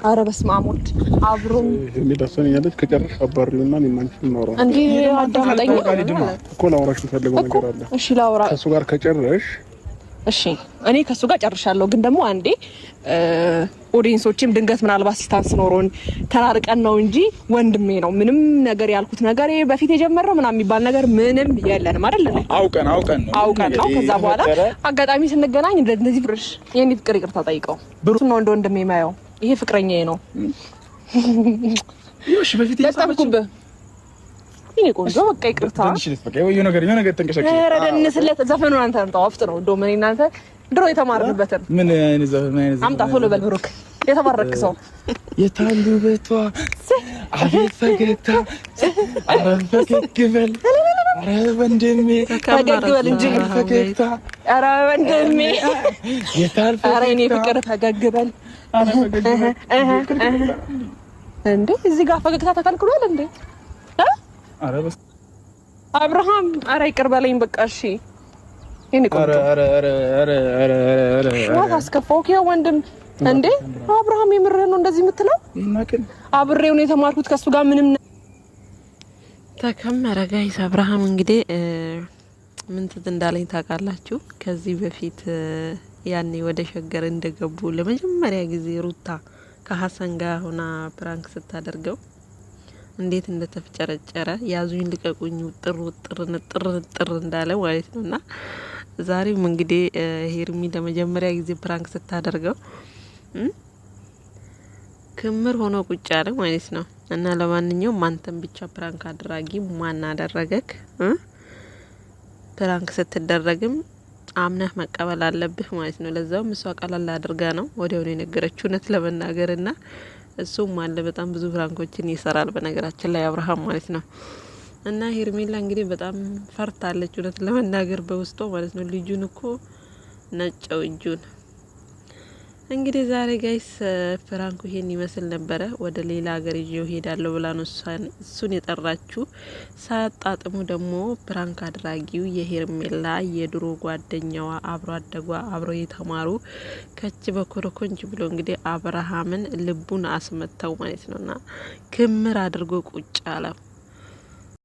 ኧረ በስመ አብ ወልድ አብሮ የሚዳሰን ያለች ከጨረሽ አባሪውና ማንቺ ነው እንዴ አዳምጠኝ እኮ ላውራሽ ፈልገው ነገር አለ። እሺ ላውራ ከሱ ጋር ከጨረሽ እሺ እኔ ከሱ ጋር ጨርሻለሁ። ግን ደግሞ አንዴ ኦዲየንሶችም ድንገት ምናልባት ሲስታንስ ኖሮን ተራርቀን ነው እንጂ ወንድሜ ነው። ምንም ነገር ያልኩት ነገር በፊት የጀመረው ምናምን የሚባል ነገር ምንም የለንም አይደል? አውቀን ነው። ከዛ በኋላ አጋጣሚ ስንገናኝ እንደዚህ ፍርሽ የኔ ፍቅር ይቅርታ ጠይቀው ብሩክ ነው እንደ ወንድሜ የማየው። ይሄ ፍቅረኛዬ ነው። ይኸውሽ በፊት ለጠብኩብህ ይሄ ቆንጆ በቃ ይቅርታ የሆነ ነገር ተንቀሳቀሽ ረደንስለት ዘፈኑን አንተ አምጣው አፍጥ ነው እንደው ምን እናንተ ድሮ የተማርንበትን ምን አይነት ዘፈን አምጣ ቶሎ በል ብሩክ የተባረክ ሰው የታሉ በቷ አቤት ፈገግታ ፈገግ በል ኧረ ወንድሜ ፈገግ በል እንጂ ፈገግታ ኧረ ወንድሜ የታል ኧረ እኔ ፍቅር ፈገግ በል እንዴ እዚህ ጋር ፈገግታ ተከልክሏል እንዴ? ኧረ በስ አብርሃም ኧረ ይቅር በለኝ በቃ እሺ። እኔ ቆንጆ ኧረ አስከፋው ወንድም እንዴ አብርሃም የምርህን ነው እንደዚህ የምትለው? አብሬው ነው የተማርኩት ከሱ ጋር ምንም ተከመረ ጋይስ። አብርሃም እንግዲህ ምን ትዝ እንዳለኝ ታውቃላችሁ? ከዚህ በፊት ያኔ ወደ ሸገር እንደገቡ ለመጀመሪያ ጊዜ ሩታ ከሀሰን ጋር ሆና ፕራንክ ስታደርገው እንዴት እንደተፈጨረጨረ ያዙኝ ልቀቁኝ ጥር እንዳለ ማለት ነውና ዛሬም እንግዲህ ሄርሚ ለመጀመሪያ ጊዜ ፕራንክ ስታደርገው ክምር ሆኖ ቁጭ አለ ማለት ነው። እና ለማንኛውም አንተም ብቻ ፕራንክ አድራጊ ማን አደረገክ? ፕራንክ ስትደረግም አምነህ መቀበል አለብህ ማለት ነው። ለዛውም እሷ ቀላል አድርጋ ነው ወዲያው ነው የነገረችው እውነት ለመናገርና እሱም አለ በጣም ብዙ ፍራንኮችን ይሰራል በነገራችን ላይ አብርሃም ማለት ነው። እና ሄርሜላ እንግዲህ በጣም ፈርታለች እውነት ለመናገር በውስጧ ማለት ነው። ልጁን እኮ ነጨው እጁን። እንግዲህ ዛሬ ጋይስ ፍራንኩ ይሄን ይመስል ነበረ። ወደ ሌላ ሀገር ይዤው ሄዳለሁ ብላ ነው እሱን የጠራችሁ። ሳያጣጥሙ ደግሞ ፕራንክ አድራጊው የሄርሜላ የድሮ ጓደኛዋ አብሮ አደጓ አብሮ የተማሩ ከች በኮረኮንች ብሎ እንግዲህ አብርሃምን ልቡን አስመታው ማለት ነውና ክምር አድርጎ ቁጭ አለው።